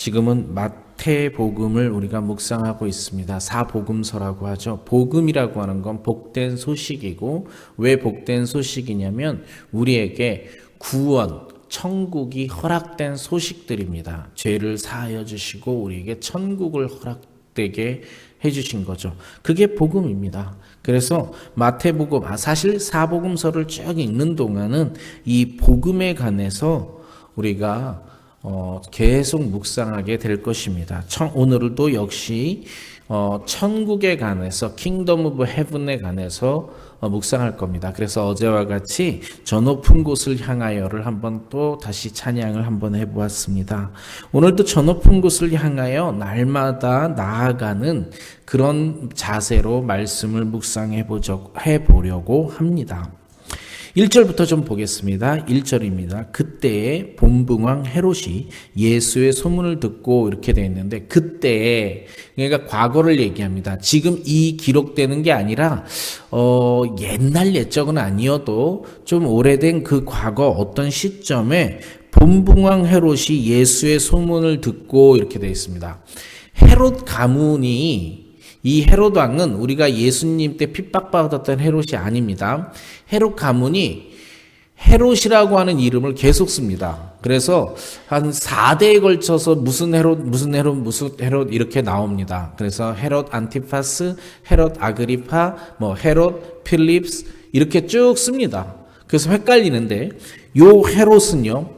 지금은 마태복음을 우리가 묵상하고 있습니다. 사복음서라고 하죠. 복음이라고 하는 건 복된 소식이고, 왜 복된 소식이냐면 우리에게 구원, 천국이 허락된 소식들입니다. 죄를 사하여 주시고 우리에게 천국을 허락되게 해주신 거죠. 그게 복음입니다. 그래서 마태복음, 사실 사복음서를 쭉 읽는 동안은 이 복음에 관해서 우리가 계속 묵상하게 될 것입니다. 오늘도 역시 천국에 관해서, 킹덤 오브 헤븐에 관해서 묵상할 겁니다. 그래서 어제와 같이 저 높은 곳을 향하여를 한번 또 다시 찬양을 한번 해보았습니다. 오늘도 저 높은 곳을 향하여 날마다 나아가는 그런 자세로 말씀을 묵상해 보려고 합니다. 1절부터 좀 보겠습니다. 1절입니다. 그때에 본붕왕 헤롯이 예수의 소문을 듣고, 이렇게 되어 있는데, 그때에, 그러니까 과거를 얘기합니다. 지금 이 기록되는 게 아니라 옛날 옛적은 아니어도 좀 오래된 그 과거 어떤 시점에 본붕왕 헤롯이 예수의 소문을 듣고, 이렇게 되어 있습니다. 헤롯 가문이, 이 헤롯 왕은 우리가 예수님 때 핍박받았던 헤롯이 아닙니다. 헤롯 가문이 헤롯이라고 하는 이름을 계속 씁니다. 그래서 한 4대에 걸쳐서 무슨 헤롯 이렇게 나옵니다. 그래서 헤롯 안티파스, 헤롯 아그리파, 헤롯 필립스 이렇게 쭉 씁니다. 그래서 헷갈리는데, 요 헤롯은요,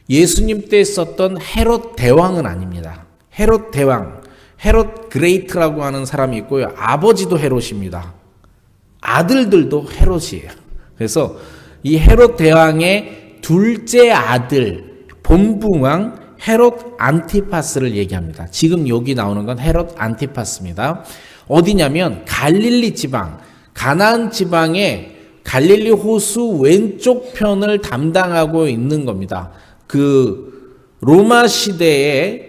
예수님 때 썼던 헤롯 대왕은 아닙니다. 헤롯 대왕, 헤롯 그레이트라고 하는 사람이 있고요. 아버지도 헤롯입니다. 아들들도 헤롯이에요. 그래서 이 헤롯 대왕의 둘째 아들 본붕왕 헤롯 안티파스를 얘기합니다. 지금 여기 나오는 건 헤롯 안티파스입니다. 어디냐면 갈릴리 지방, 가나안 지방의 갈릴리 호수 왼쪽 편을 담당하고 있는 겁니다. 그 로마 시대에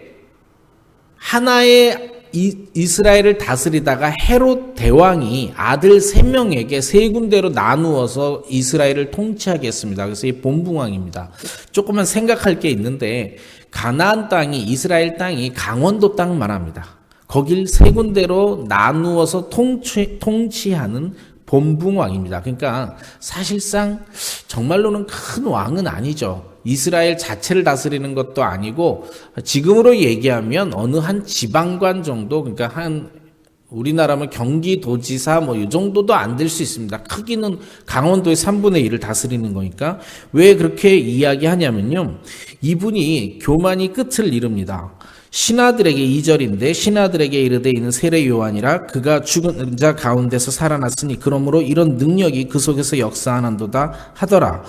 하나의 이스라엘을 다스리다가 헤롯 대왕이 아들 3명에게 3군데로 나누어서 이스라엘을 통치하게 했습니다. 그래서 이 본붕왕입니다. 조금만 생각할 게 있는데, 가나안 땅이, 이스라엘 땅이 강원도 땅만 합니다. 거길 3군데로 나누어서 통치하는 본붕왕입니다. 그러니까 사실상 정말로는 큰 왕은 아니죠. 이스라엘 자체를 다스리는 것도 아니고, 지금으로 얘기하면 어느 한 지방관 정도, 그러니까 우리나라면 경기도지사 이 정도도 안 될 수 있습니다. 크기는 강원도의 3분의 1을 다스리는 거니까. 왜 그렇게 이야기하냐면요, 이분이 교만이 끝을 이룹니다. 신하들에게, 2절인데, 신하들에게 이르되 이는 세례 요한이라 그가 죽은 자 가운데서 살아났으니 그러므로 이런 능력이 그 속에서 역사하는도다 하더라.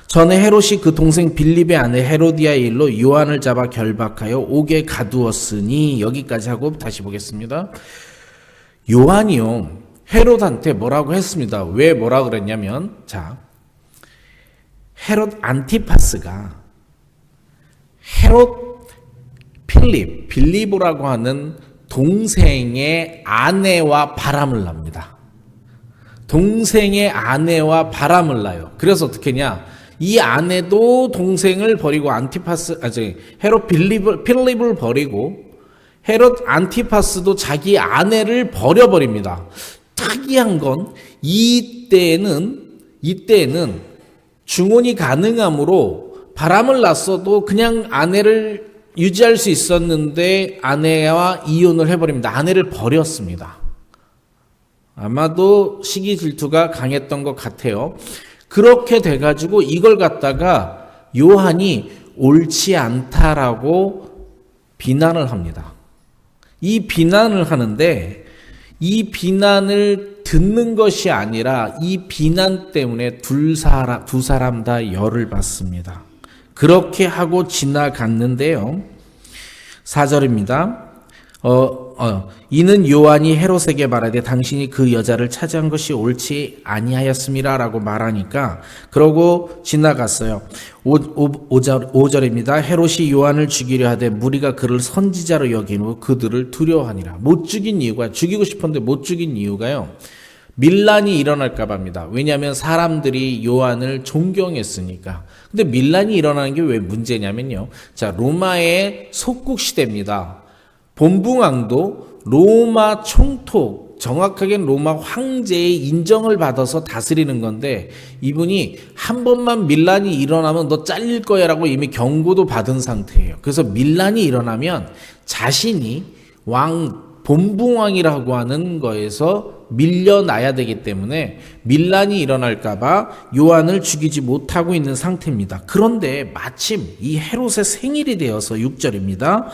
전에 헤롯이 그 동생 빌립의 아내 헤로디아의 일로 요한을 잡아 결박하여 옥에 가두었으니, 여기까지 하고 다시 보겠습니다. 요한이요, 헤롯한테 뭐라고 했습니다. 왜 뭐라 그랬냐면, 헤롯 안티파스가 헤롯 빌리보라고 하는 동생의 아내와 바람을 납니다. 동생의 아내와 바람을 나요. 그래서 어떻게 했냐? 이 아내도 동생을 버리고 헤롯 필립을 버리고 헤롯 안티파스도 자기 아내를 버려버립니다. 특이한 건 이때는 중혼이 가능하므로 바람을 났어도 그냥 아내를 유지할 수 있었는데 아내와 이혼을 해버립니다. 아내를 버렸습니다. 아마도 시기 질투가 강했던 것 같아요. 그렇게 돼가지고 이걸 갖다가 요한이 옳지 않다라고 비난을 합니다. 이 비난을 하는데, 이 비난을 듣는 것이 아니라 이 비난 때문에 두 사람 다 열을 받습니다. 그렇게 하고 지나갔는데요. 4절입니다. 이는 요한이 헤롯에게 말하되 당신이 그 여자를 차지한 것이 옳지 아니하였음이라 라고 말하니까, 그러고 지나갔어요. 5절입니다. 헤롯이 요한을 죽이려 하되 무리가 그를 선지자로 여기고 그들을 두려워하니라. 못 죽인 이유가, 죽이고 싶었는데 못 죽인 이유가요, 밀란이 일어날까 합니다. 왜냐하면 사람들이 요한을 존경했으니까. 근데 밀란이 일어나는 게 왜 문제냐면요. 자, 로마의 속국 시대입니다. 본붕왕도 로마 총독, 정확하게는 로마 황제의 인정을 받아서 다스리는 건데, 이분이 한 번만 밀란이 일어나면 너 잘릴 거야 라고 이미 경고도 받은 상태예요. 그래서 밀란이 일어나면 자신이 본붕왕이라고 하는 거에서 밀려나야 되기 때문에 밀란이 일어날까봐 요한을 죽이지 못하고 있는 상태입니다. 그런데 마침 이 헤롯의 생일이 되어서 6절입니다.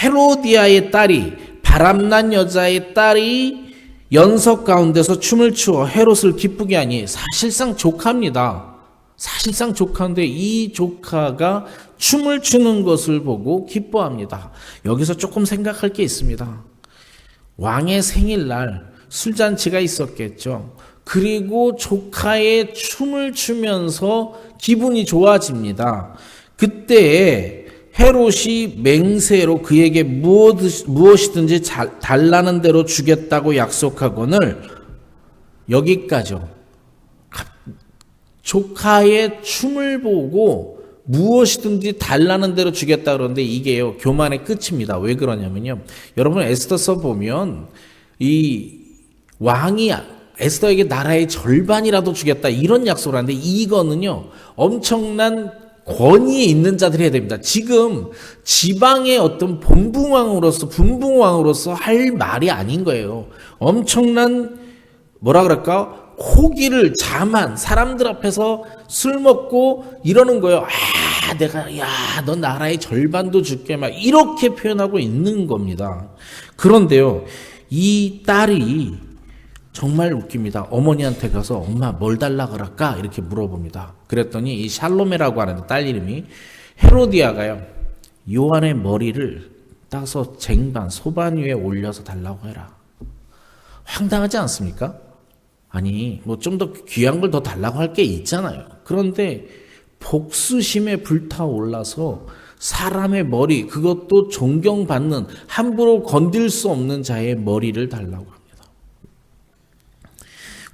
헤로디아의 딸이, 바람난 여자의 딸이 연석 가운데서 춤을 추어 헤롯을 기쁘게 하니, 사실상 조카입니다. 사실상 조카인데 이 조카가 춤을 추는 것을 보고 기뻐합니다. 여기서 조금 생각할 게 있습니다. 왕의 생일날 술잔치가 있었겠죠. 그리고 조카의 춤을 추면서 기분이 좋아집니다. 그때 헤롯이 맹세로 그에게 무엇이든지 달라는 대로 주겠다고 약속하거늘, 여기까지요. 조카의 춤을 보고 무엇이든지 달라는 대로 주겠다 그러는데 이게요, 교만의 끝입니다. 왜 그러냐면요, 여러분 에스더서 보면 이 왕이 에스더에게 나라의 절반이라도 주겠다 이런 약속을 하는데, 이거는요 엄청난 권위에 있는 자들이 해야 됩니다. 지금 지방의 어떤 분봉왕으로서 할 말이 아닌 거예요. 엄청난 뭐라 그럴까? 호기를 자만 사람들 앞에서 술 먹고 이러는 거예요. 너 나라의 절반도 줄게 막 이렇게 표현하고 있는 겁니다. 그런데요, 이 딸이 정말 웃깁니다. 어머니한테 가서 엄마 뭘 달라 그럴까? 이렇게 물어봅니다. 그랬더니 이 샬로메라고 하는 딸 이름이, 헤로디아가요, 요한의 머리를 따서 쟁반, 소반 위에 올려서 달라고 해라. 황당하지 않습니까? 아니, 뭐 좀 더 귀한 걸 더 달라고 할 게 있잖아요. 그런데 복수심에 불타올라서 사람의 머리, 그것도 존경받는, 함부로 건들 수 없는 자의 머리를 달라고 합니다.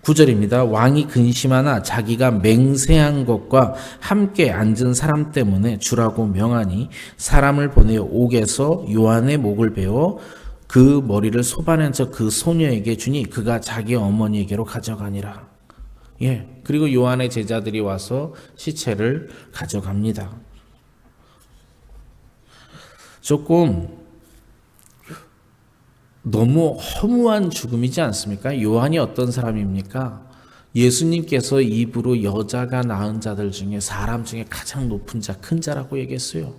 9절입니다. 왕이 근심하나 자기가 맹세한 것과 함께 앉은 사람 때문에 주라고 명하니 사람을 보내어 옥에서 요한의 목을 베어 그 머리를 소반에 얹어 그 소녀에게 주니 그가 자기 어머니에게로 가져가니라. 그리고 요한의 제자들이 와서 시체를 가져갑니다. 조금 너무 허무한 죽음이지 않습니까? 요한이 어떤 사람입니까? 예수님께서 입으로 여자가 낳은 자들 중에, 사람 중에 가장 높은 자, 큰 자라고 얘기했어요.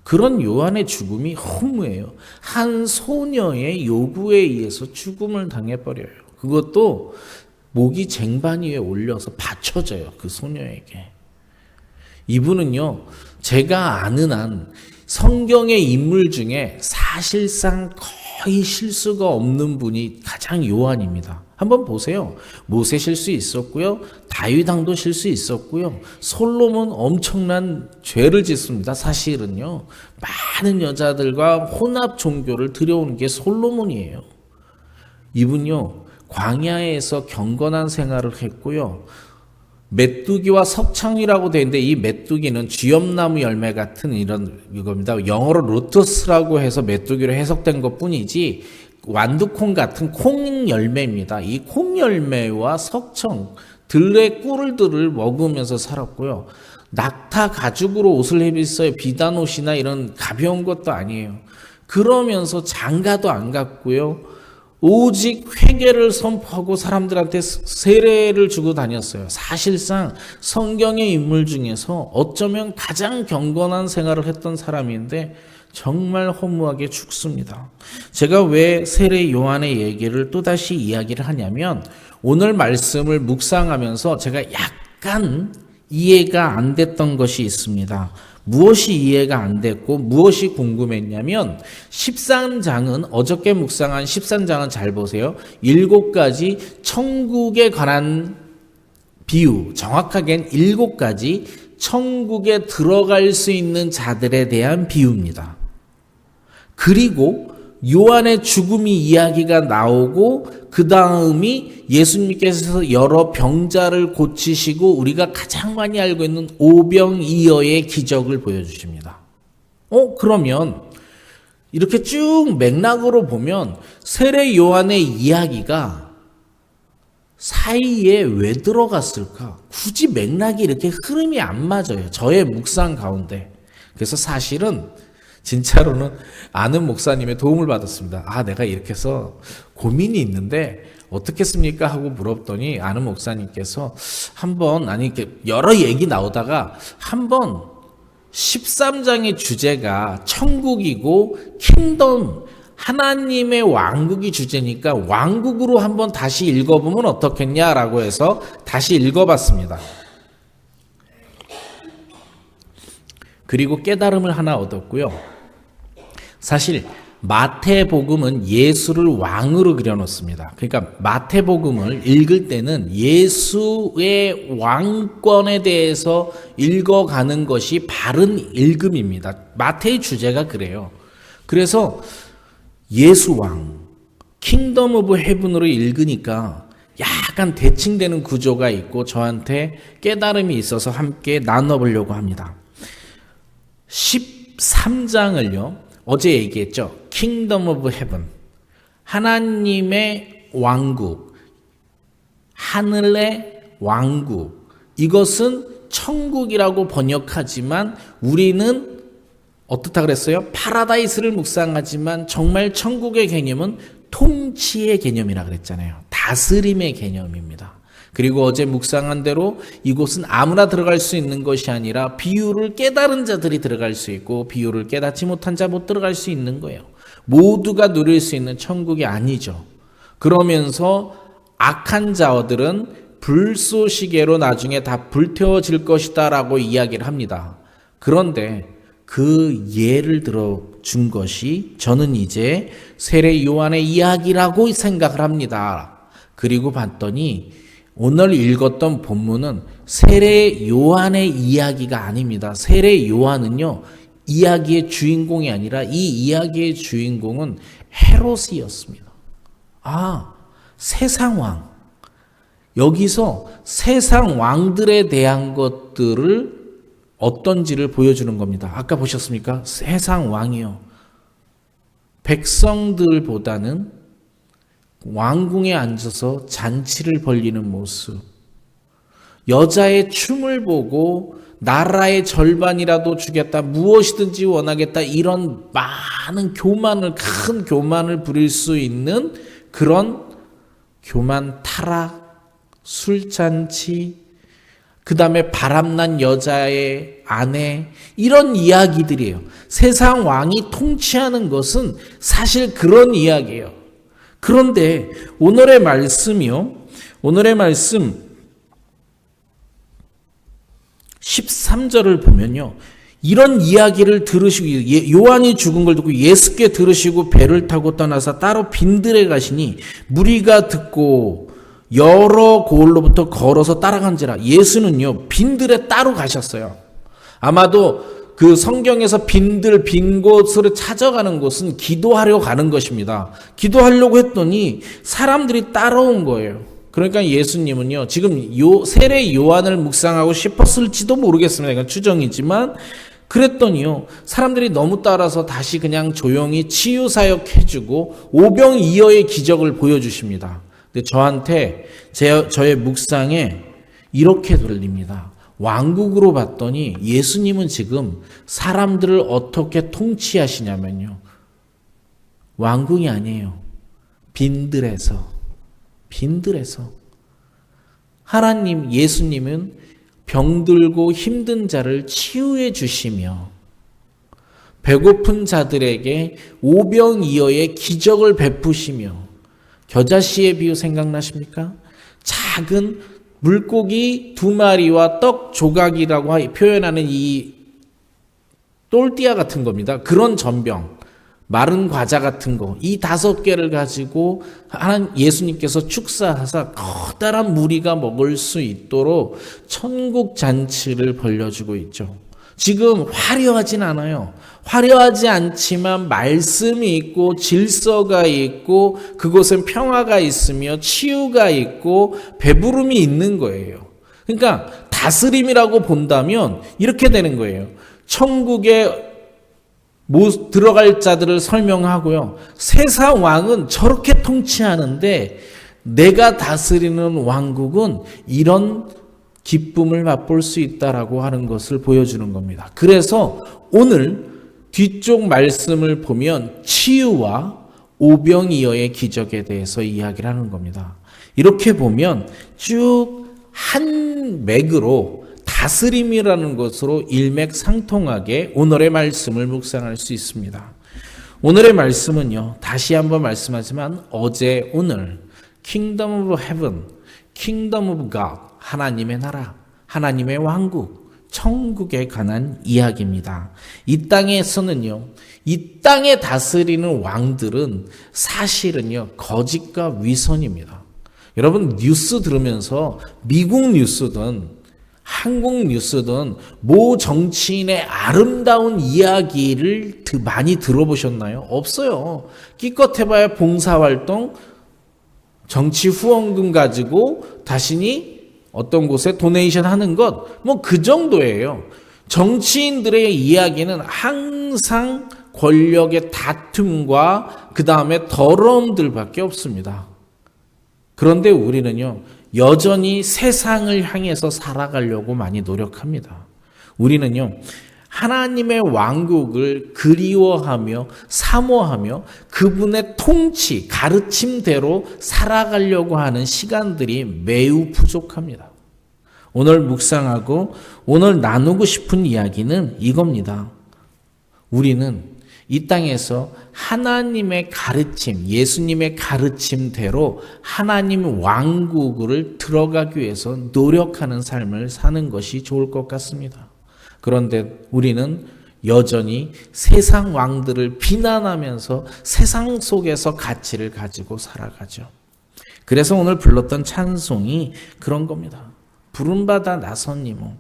그런 요한의 죽음이 허무해요. 한 소녀의 요구에 의해서 죽음을 당해버려요. 그것도 목이 쟁반 위에 올려서 바쳐져요, 그 소녀에게. 이분은요, 제가 아는 한 성경의 인물 중에 사실상 거의 실수가 없는 분이 가장 요한입니다. 한번 보세요. 모세 실수 있었고요, 다윗 왕도 실수 있었고요, 솔로몬 엄청난 죄를 짓습니다. 사실은요, 많은 여자들과 혼합 종교를 들여오는 게 솔로몬이에요. 이분요, 광야에서 경건한 생활을 했고요, 메뚜기와 석창이라고 되어 있는데, 이 메뚜기는 쥐엄나무 열매 같은 이겁니다. 영어로 로터스라고 해서 메뚜기로 해석된 것 뿐이지 완두콩 같은 콩 열매입니다. 이 콩 열매와 석청, 들의 꿀들을 먹으면서 살았고요. 낙타 가죽으로 옷을 입었어요. 비단 옷이나 이런 가벼운 것도 아니에요. 그러면서 장가도 안 갔고요. 오직 회개를 선포하고 사람들한테 세례를 주고 다녔어요. 사실상 성경의 인물 중에서 어쩌면 가장 경건한 생활을 했던 사람인데 정말 허무하게 죽습니다. 제가 왜 세례 요한의 얘기를 또다시 이야기를 하냐면, 오늘 말씀을 묵상하면서 제가 약간 이해가 안 됐던 것이 있습니다. 무엇이 이해가 안 됐고 무엇이 궁금했냐면, 13장은, 어저께 묵상한 13장은 잘 보세요. 7가지 천국에 관한 비유, 정확하게는 7가지 천국에 들어갈 수 있는 자들에 대한 비유입니다. 그리고 요한의 죽음이 이야기가 나오고 그 다음이 예수님께서 여러 병자를 고치시고 우리가 가장 많이 알고 있는 오병이어의 기적을 보여주십니다. 그러면 이렇게 쭉 맥락으로 보면 세례 요한의 이야기가 사이에 왜 들어갔을까? 굳이 맥락이 이렇게 흐름이 안 맞아요. 저의 묵상 가운데. 그래서 사실은 진짜로는 아는 목사님의 도움을 받았습니다. 내가 이렇게 해서 고민이 있는데 어떻겠습니까? 하고 물었더니 아는 목사님께서 이렇게 여러 얘기 나오다가 한번 13장의 주제가 천국이고 킹덤, 하나님의 왕국이 주제니까 왕국으로 한번 다시 읽어보면 어떻겠냐라고 해서 다시 읽어봤습니다. 그리고 깨달음을 하나 얻었고요. 사실 마태복음은 예수를 왕으로 그려놓습니다. 그러니까 마태복음을 읽을 때는 예수의 왕권에 대해서 읽어가는 것이 바른 읽음입니다. 마태의 주제가 그래요. 그래서 예수 왕, 킹덤 오브 헤븐으로 읽으니까 약간 대칭되는 구조가 있고 저한테 깨달음이 있어서 함께 나눠보려고 합니다. 13장을요. 어제 얘기했죠. 킹덤 오브 헤븐. 하나님의 왕국. 하늘의 왕국. 이것은 천국이라고 번역하지만 우리는 어떻다 그랬어요? 파라다이스를 묵상하지만 정말 천국의 개념은 통치의 개념이라 그랬잖아요. 다스림의 개념입니다. 그리고 어제 묵상한 대로 이곳은 아무나 들어갈 수 있는 것이 아니라 비유를 깨달은 자들이 들어갈 수 있고 비유를 깨닫지 못한 자 못 들어갈 수 있는 거예요. 모두가 누릴 수 있는 천국이 아니죠. 그러면서 악한 자들은 불쏘시개로 나중에 다 불태워질 것이다 라고 이야기를 합니다. 그런데 그 예를 들어준 것이 저는 이제 세례 요한의 이야기라고 생각을 합니다. 그리고 봤더니 오늘 읽었던 본문은 세례 요한의 이야기가 아닙니다. 세례 요한은요, 이야기의 주인공이 아니라 이 이야기의 주인공은 헤롯이었습니다. 세상 왕. 여기서 세상 왕들에 대한 것들을 어떤지를 보여주는 겁니다. 아까 보셨습니까? 세상 왕이요. 백성들보다는 왕궁에 앉아서 잔치를 벌리는 모습. 여자의 춤을 보고 나라의 절반이라도 주겠다, 무엇이든지 원하겠다, 이런 많은 큰 교만을 부릴 수 있는 그런 교만 타락, 술잔치, 그 다음에 바람난 여자의 아내, 이런 이야기들이에요. 세상 왕이 통치하는 것은 사실 그런 이야기예요. 그런데 오늘의 말씀이요. 오늘의 말씀 13절을 보면요. 이런 이야기를 들으시고 요한이 죽은 걸 듣고 예수께 들으시고 배를 타고 떠나서 따로 빈들에 가시니 무리가 듣고 여러 고을로부터 걸어서 따라간지라. 예수는요, 빈들에 따로 가셨어요. 아마도 그 성경에서 빈 곳으로 찾아가는 곳은 기도하려 가는 것입니다. 기도하려고 했더니 사람들이 따라온 거예요. 그러니까 예수님은요, 지금 세례 요한을 묵상하고 싶었을지도 모르겠습니다. 이건 추정이지만, 그랬더니요, 사람들이 너무 따라서 다시 그냥 조용히 치유사역 해주고 오병이어의 기적을 보여주십니다. 근데 저한테 저의 묵상에 이렇게 들립니다. 왕국으로 봤더니 예수님은 지금 사람들을 어떻게 통치하시냐면요, 왕궁이 아니에요. 빈들에서 하나님, 예수님은 병들고 힘든 자를 치유해 주시며 배고픈 자들에게 오병이어의 기적을 베푸시며, 겨자씨의 비유 생각나십니까? 작은 물고기 2마리와 떡 조각이라고 표현하는 이 똘띠아 같은 겁니다. 그런 전병, 마른 과자 같은 거, 이 5개를 가지고 예수님께서 축사하사 커다란 무리가 먹을 수 있도록 천국 잔치를 벌려주고 있죠. 지금 화려하진 않아요. 화려하지 않지만 말씀이 있고 질서가 있고 그곳엔 평화가 있으며 치유가 있고 배부름이 있는 거예요. 그러니까 다스림이라고 본다면 이렇게 되는 거예요. 천국에 들어갈 자들을 설명하고요. 세상 왕은 저렇게 통치하는데 내가 다스리는 왕국은 이런 기쁨을 맛볼 수 있다라고 하는 것을 보여주는 겁니다. 그래서 오늘 뒤쪽 말씀을 보면 치유와 오병이어의 기적에 대해서 이야기를 하는 겁니다. 이렇게 보면 쭉 한 맥으로 다스림이라는 것으로 일맥상통하게 오늘의 말씀을 묵상할 수 있습니다. 오늘의 말씀은요, 다시 한번 말씀하지만 어제 오늘 Kingdom of Heaven, Kingdom of God, 하나님의 나라, 하나님의 왕국, 천국에 관한 이야기입니다. 이 땅에서는요, 이 땅에 다스리는 왕들은 사실은요, 거짓과 위선입니다. 여러분 뉴스 들으면서 미국 뉴스든 한국 뉴스든 모 정치인의 아름다운 이야기를 많이 들어보셨나요? 없어요. 기껏해봐야 봉사활동, 정치 후원금 가지고 자신이 어떤 곳에 도네이션 하는 것, 뭐 그 정도예요. 정치인들의 이야기는 항상 권력의 다툼과 그 다음에 더러움들밖에 없습니다. 그런데 우리는요, 여전히 세상을 향해서 살아가려고 많이 노력합니다. 우리는요, 하나님의 왕국을 그리워하며 사모하며 그분의 통치, 가르침대로 살아가려고 하는 시간들이 매우 부족합니다. 오늘 묵상하고 오늘 나누고 싶은 이야기는 이겁니다. 우리는 이 땅에서 하나님의 가르침, 예수님의 가르침대로 하나님 왕국을 들어가기 위해서 노력하는 삶을 사는 것이 좋을 것 같습니다. 그런데 우리는 여전히 세상 왕들을 비난하면서 세상 속에서 가치를 가지고 살아가죠. 그래서 오늘 불렀던 찬송이 그런 겁니다. 부름받아 나선니모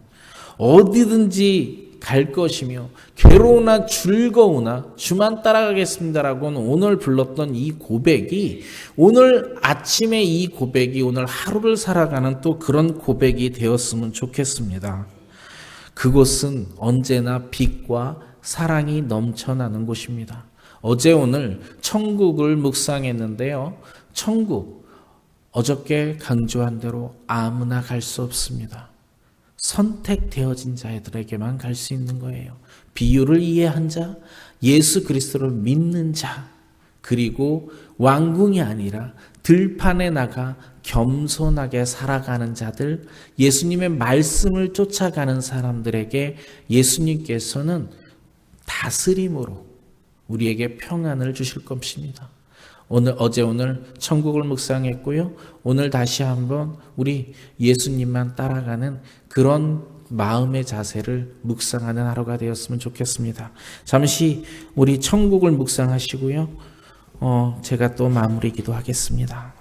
어디든지 갈 것이며 괴로우나 즐거우나 주만 따라가겠습니다라고는 오늘 불렀던 이 고백이 오늘 아침에 이 고백이 오늘 하루를 살아가는 또 그런 고백이 되었으면 좋겠습니다. 그곳은 언제나 빛과 사랑이 넘쳐나는 곳입니다. 어제 오늘 천국을 묵상했는데요. 천국 어저께 강조한 대로 아무나 갈 수 없습니다. 선택되어진 자들에게만 갈 수 있는 거예요. 비유를 이해한 자, 예수 그리스도를 믿는 자, 그리고 왕궁이 아니라 들판에 나가 겸손하게 살아가는 자들, 예수님의 말씀을 쫓아가는 사람들에게 예수님께서는 다스림으로 우리에게 평안을 주실 것입니다. 어제 오늘 천국을 묵상했고요. 오늘 다시 한번 우리 예수님만 따라가는 그런 마음의 자세를 묵상하는 하루가 되었으면 좋겠습니다. 잠시 우리 천국을 묵상하시고요. 제가 또 마무리 기도하겠습니다.